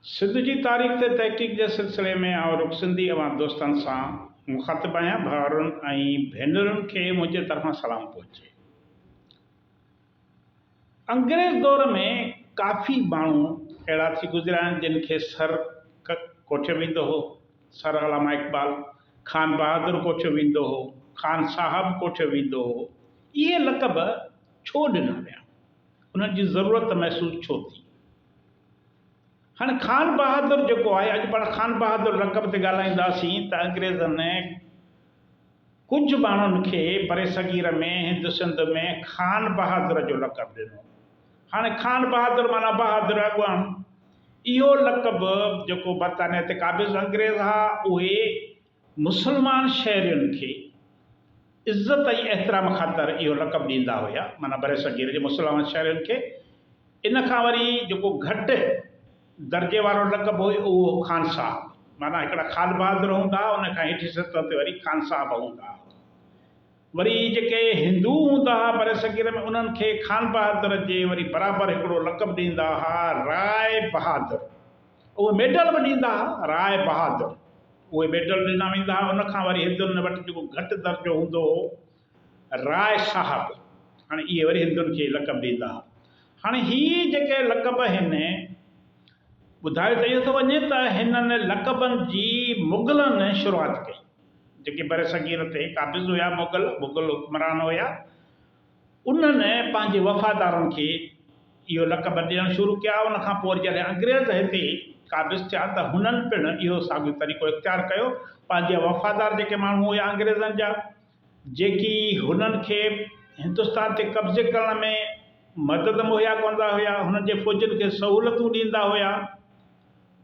सिंध जी तारीख़ ते तहक़ीक़ जे सिलसिले में और सिंधी अवाम दोस्तनि सां मुख़ातिब आहियां। भाउरनि ऐं भेनरुनि खे मुंहिंजे तरफ़ां सलाम पहुचे। अंग्रेज़ दौर में काफ़ी माण्हू अहिड़ा थी गुज़रिया आहिनि जिन खे सर कोठियो वेंदो हो। सर अलामा इक़बाल, खान बहादुर कोठियो वेंदो हो, खान साहब कोठियो वेंदो हो। इहे लक़ब छो ॾिना विया, उन्हनि जी ज़रूरत महसूसु छो थी? हाँ खान बहादुर जो है, अज पाण खान बहादुर लक़ब से ॻाल्हाईंदासीं त अंग्रेज़नि कुछ माण्हुनि खे बरे सगीर में हिंद सिंध में खान बहादुर जो लक़ब ॾिनो। हाँ खान बहादुर माना बहादुर अॻुवान। इहो लक़ब जो बरतानिया ते क़ाबिज़ अंग्रेज़ हा, उहे मुसलमान शहरियुनि खे इज़्ज़त ऐं एहतराम ख़ातिर इहो लक़ब ॾींदा हुया, माना बरे सगीर जे मुसलमान शहरियुनि खे। इन खां वरी जेको घटि दर्जे वारो लक़ब हो उहो खान साहब, माना हिकिड़ा खान बहादुर हूंदा, उन खां हेठि सतह ते वरी खान साहब हूंदा। वरी जेके हिंदू हूंदा हुआ बरे सगीर में, उन्हनि खे खान बहादुर जे वरी बराबरि हिकिड़ो लक़ब ॾींदा हुआ, राय बहादुर। उहे मेडल बि ॾींदा हुआ, राय बहादुर उहे मेडल ॾिना वेंदा हुआ। उन खां वरी हिंदुनि वटि जेको घटि दर्जो हूंदो हो, राय साहब, हाणे इहे वरी हिंदुनि खे लक़ब ॾींदा हुआ। हाणे हीअ जेके लक़ब आहिनि, ॿुधायो त इहो थो वञे त हिननि लक़बनि जी मुग़लनि शुरूआत कई। जेके बरे सगीर ते क़ाबिज़ हुया मुग़ल हुक्मरान हुया, उन्हनि पंहिंजे वफ़ादारनि खे इहो लक़ब ॾियणु शुरू कया। उन खां पोइ जॾहिं अंग्रेज़ हिते क़ाबिज़ थिया त हुननि पिणु इहो साॻियो तरीक़ो इख़्तियार कयो। पंहिंजे वफ़ादार जेके माण्हू हुया अंग्रेज़नि जा, जेकी हुननि खे हिंदुस्तान ते कब्ज़े करण में मदद मुहैया कंदा हुया, हुननि जे फ़ौजियुनि खे सहूलियतूं ॾींदा हुया,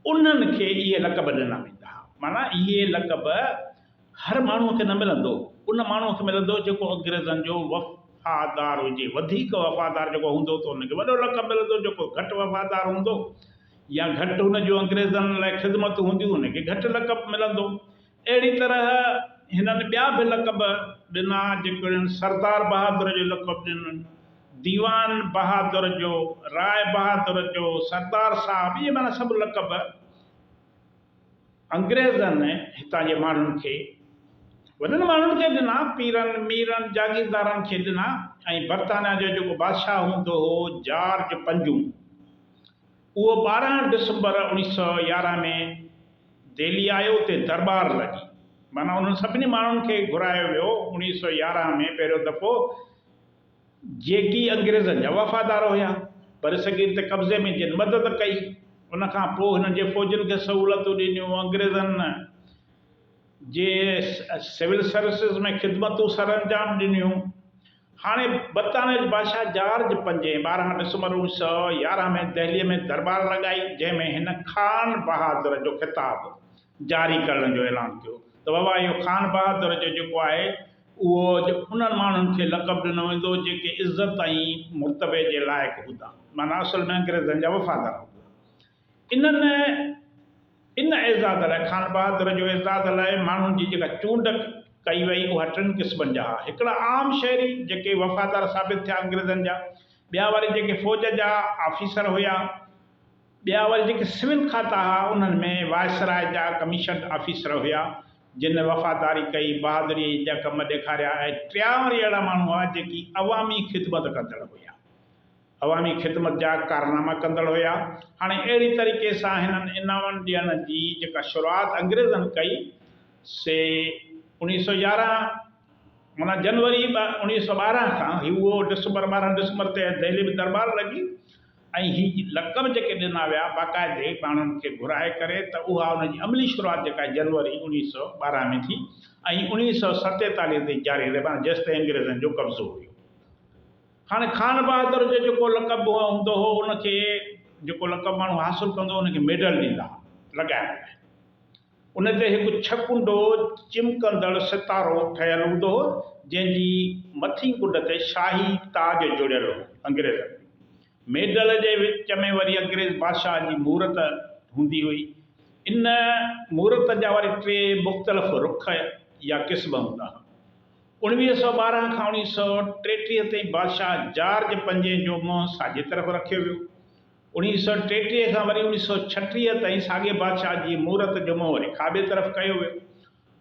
उन्हनि खे इहे लक़ब ॾिना वेंदा हुआ। माना इहे लक़ब हर माण्हूअ खे न मिलंदो, उन माण्हूअ खे मिलंदो जेको अंग्रेज़नि जो वफ़ादार हुजे। वधीक वफ़ादार जेको हूंदो त हुनखे वॾो लक़ब मिलंदो, जेको घटि वफ़ादार हूंदो या घटि हुन जो अंग्रेज़नि लाइ ख़िदमत हूंदियूं, हुनखे घटि लक़ब मिलंदो। अहिड़ी तरह हिननि ॿिया बि लक़ब ॾिना, जेके सरदार बहादुर जो लक़ब ॾिननि, दीवान बहादुर जो, राय बहादुर जो, सरदार साहब, इहे माना सभु लक़ब अंग्रेज़नि हितां जे माण्हुनि खे, वॾनि माण्हुनि खे ॾिना, पीरनि मीरनि जागीरदारनि खे ॾिना। ऐं बरतानिया जो जेको बादशाह हूंदो हो जॉर्ज पंजूं, उहो 12 डिसंबर 1911 में दिल्ली आयो, उते दरबार लॻी। माना उन्हनि सभिनी माण्हुनि खे घुरायो वियो 1911 में पहिरियों दफ़ो, जेकी अंग्रेज़नि जा वफ़ादार हुया, बरे सगीर ते कब्ज़े में जिन मदद कई। उन खां पोइ हिननि जे फ़ौजियुनि खे सहूलियतूं ॾिनियूं, अंग्रेज़नि जे सिविल सर्विसिस में ख़िदमतूं सर अंजाम ॾिनियूं। हाणे बरतानिया जो बादशाह जॉर्ज पंजें 12 डिसंबर 1911 में दिल्लीअ में दरबार लॻाई, जंहिंमें हिन खान बहादुर जो ख़िताब जारी करण जो ऐलान कयो त बाबा इहो खान बहादुर जो जेको आहे उहो उन्हनि माण्हुनि खे लक़ब ॾिनो वेंदो जेके इज़त ऐं मुर्तबे जे लाइक़ु हूंदा, माना असल में अंग्रेज़नि जा वफ़ादार हूंदा। इन एज़ाज़ लाइ, खान बहादुर जो एज़ाज़ लाइ माण्हुनि जी जेका चूंड कई वई, उहा 3 क़िस्मनि जा हुआ। हिकिड़ा आम शहरी जेके वफ़ादार साबित थिया अंग्रेज़नि जा, ॿिया वरी जेके फ़ौज जा ऑफिसर हुया, ॿिया वरी जेके सिविल खाता हुआ, उन्हनि में वायसराय जा कमीशन ऑफिसर हुया जिन वफ़ादारी कई, बहादुरी जा कम ॾेखारिया। ऐं टिया वरी अहिड़ा माण्हू हुआ जेकी अवामी ख़िदमत कंदड़ हुया, अवामी ख़िदमत जा कारनामा कंदड़ हुया। हाणे अहिड़ी तरीक़े सां हिननि इनामनि ॾियण जी जेका शुरूआत अंग्रेज़नि कई, से 1911 माना जनवरी 1912 खां उहो 12 डिसंबर ते दिल्ली में दरबार लॻी। ऐं हीअ लक़ब जेके ॾिना विया बाक़ाइदे माण्हुनि खे घुराए करे, त उहा उनजी अमली शुरूआत जेका जनवरी 1912 में थी ऐं 1947 ते जारी रही, माना जेसिताईं अंग्रेज़नि जो कब्ज़ो हुयो। हाणे खान बहादुर जो जेको लक़ब हूंदो हो, उनखे जेको लक़ब माण्हू हासिलु कंदो उनखे मेडल ॾींदा लॻाइण लाइ। उन ते हिकु छकुंडो चिमकंदड़ सितारो ठहियलु हूंदो हो, जंहिंजी मथीं कुंड ते शाही ताज जुड़ियलु हो अंग्रेज़नि। मेडल जे विच में वरी अंग्रेज़ बादशाह जी मूर्त हूंदी हुई। इन मूर्त जा वरी 3 मुख़्तलिफ़ रुख या क़िस्म हूंदा। 1912 खां 1933 ताईं बादशाह जॉर्ज पंजें जो मुंहुं साॼे तरफ़ रखियो वियो। 1933 खां वरी 1936 ताईं साॻे बादशाह जी मूरत जुमो वरी खाॿे तरफ़ कयो वियो।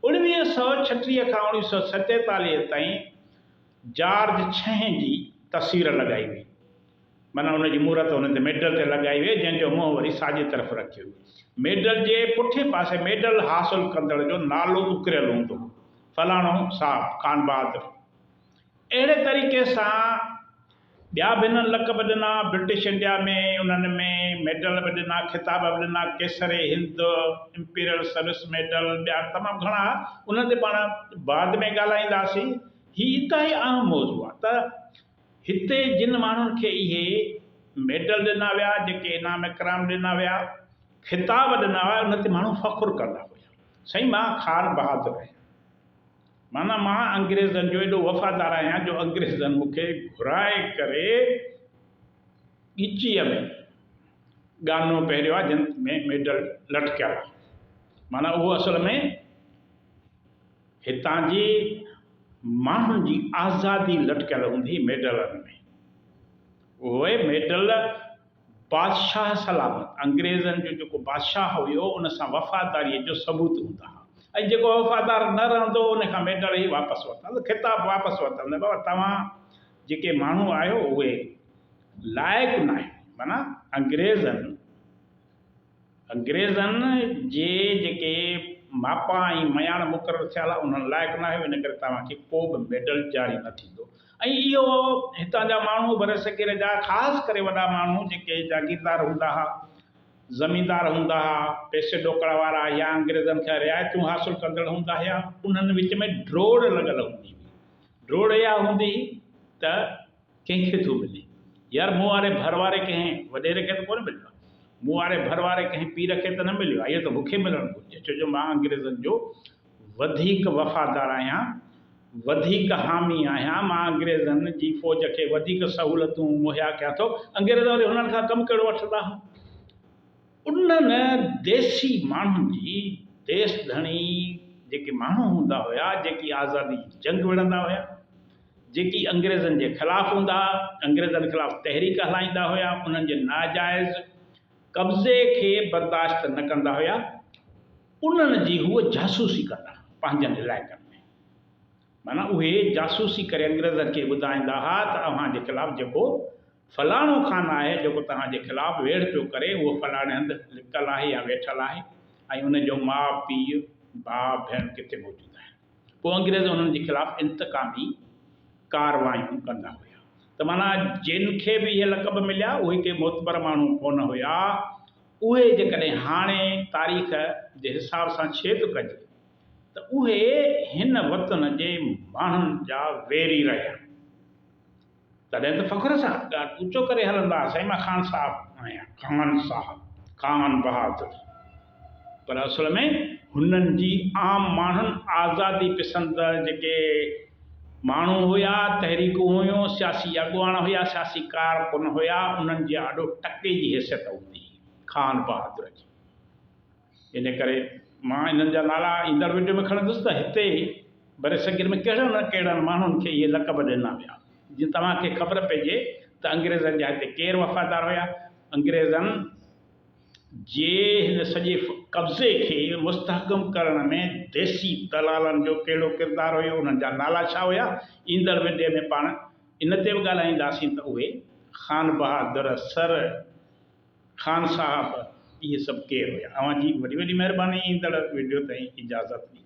1936 खां 1947 ताईं जॉर्ज छहें जी तस्वीर लॻाई वई, माना हुनजी मूरत हुन ते मेडल ते लॻाई वई, जंहिंजो मुंहुं वरी साॼे तरफ़ रखियो वियो। मेडल जे पुठे पासे मेडल हासिलु कंदड़ जो नालो उकिरियल हूंदो, फलाणो साहब खान बहादुर। अहिड़े तरीक़े सां ॿिया बि हिननि लक़ब ॾिना ब्रिटिश इंडिया में, उन्हनि में मेडल बि ॾिना, ख़िताब बि ॾिना, Kesare Hind, imperial service medal, ॿिया तमामु घणा, उन ते पाण बाद में ॻाल्हाईंदासीं। हीउ इतां ई अहम मौज़ू आहे त हिते जिन माण्हुनि खे इहे मेडल ॾिना विया, जेके इनाम इकराम ॾिना विया, ख़िताब ॾिना विया, उन ते माण्हू फ़ख़ुरु कंदा हुया, साईं मां खान बहादुर आहियां, माना मां अंग्रेज़नि जो एॾो वफ़ादार आहियां जो अंग्रेज़नि मूंखे घुराए करे ॻिचीअ में गानो पहिरियों आहे जिन में मेडल लटकियल आहे। माना उहो असल में हितां जी माण्हुनि जी आज़ादी लटकियल हूंदी मेडलनि में। उहे मेडल बादशाह सलामत, अंग्रेज़नि जो जेको बादशाह हुयो उन सां वफ़ादारीअ जो सबूत हूंदा हुआ, ऐं जेको वफ़ादार न रहंदो उन खां मेडल ई वापसि वठंदा, ख़िताब वापसि वठंदा, बाबा तव्हां जेके माण्हू आहियो उहे लाइक़ु न आहियो। माना अंग्रेज़नि जे जेके मापा ऐं मयाण मुक़ररु थियल आहे उन्हनि लाइक़ु न आहियो, इन करे तव्हांखे को बि मेडल जारी न थींदो। ऐं इहो हितां जा माण्हू बर सग़ीर जा ख़ासि करे वॾा माण्हू जेके जागीरदार हूंदा हुआ, ज़मींदार हूंदा हुआ, पैसे ॾोकड़ वारा या अंग्रेज़नि खे रिआयतूं हासिलु कंदड़ हूंदा हुआ, उन्हनि विच में ड्रोड़ लॻल हूंदी हुई। ड्रोड़ इहा हूंदी त कंहिंखे थो मिले, यार मूं वारे भर वारे कंहिं वॾेरे खे त कोन मिलियो, मूं वारे भर वारे कंहिं पीर खे त न मिलियो आहे, इहो त मूंखे मिलणु घुरिजे, छो जो मां अंग्रेज़नि जो वधीक वफ़ादार आहियां, वधीक हामी आहियां, मां अंग्रेज़नि जी फ़ौज खे वधीक सहूलियतूं मुहैया कयां थो। अंग्रेज़ वरी हुननि खां कमु कहिड़ो वठंदा हुआ? उन्हनि देसी माण्हुनि जी, देश धणी जेके माण्हू हूंदा हुया, जेकी आज़ादी जंग विढ़ंदा हुया, जेकी अंग्रेज़नि जे ख़िलाफ़ु हूंदा, अंग्रेज़नि ख़िलाफ़ु तहरीक हलाईंदा हुया, उन्हनि जे नाजाइज़ कब्ज़े खे बर्दाश्त न कंदा हुया, उन्हनि जी हूअ जासूसी कंदा पंहिंजनि इलाइक़नि में। माना उहे जासूसी करे अंग्रेज़नि खे ॿुधाईंदा हुआ त अव्हांजे ख़िलाफ़ु जेको फलाणो खान आहे, जेको तव्हांजे ख़िलाफ़ु वेड़ पियो करे, उहो फलाणे हंधि लिकल आहे या वेठल आहे, ऐं उनजो माउ पीउ भाउ भेण किथे मौजूदु आहिनि। पोइ अंग्रेज़ उन्हनि जे ख़िलाफ़ु इंतकामी कारवायूं कंदा हुया। त माना जिन खे बि इहे लक़ब मिलिया उहे के मोतबर माण्हू कोन हुया। उहे जेकॾहिं हाणे तारीख़ जे हिसाब सां छेद कजे त उहे हिन वतन जे माण्हुनि जा वेरी रहिया, तॾहिं त फ़ख़्र सां ॻाल्हि ऊचो करे हलंदा, साईं मां खान साहब आहियां, खान साहब, खान बहादुर। पर असल में हुननि जी आम माण्हुनि, आज़ादी पसंद जेके माण्हू हुया, तहरीकूं हुयूं, सियासी अॻुवान हुया, सियासी कारकुन हुया, उन्हनि जी ॾाढो टके जी हैसियत हूंदी खान बहादुर जी। इन करे मां इन्हनि जा नाला ईंदड़ वीडियो में खणंदुसि त हिते बर सग़ीर में कहिड़नि न कहिड़नि माण्हुनि खे इहे लक़ब ॾिना विया, जीअं तव्हांखे ख़बर पइजे त अंग्रेज़नि जा हिते केरु वफ़ादार हुया। अंग्रेज़नि जे हिन सॼे कब्ज़े खे मुस्तहकम करण में देसी दलालनि जो कहिड़ो किरदारु हुयो, उन्हनि जा नाला छा हुया, ईंदड़ वीडियो में पाण इन ते बि ॻाल्हाईंदासीं त उहे खान बहादुर, सर खान साहब, इहे सभु केरु हुया। अव्हांजी वॾी वॾी महिरबानी, ईंदड़ वीडियो ताईं इजाज़त ॾी।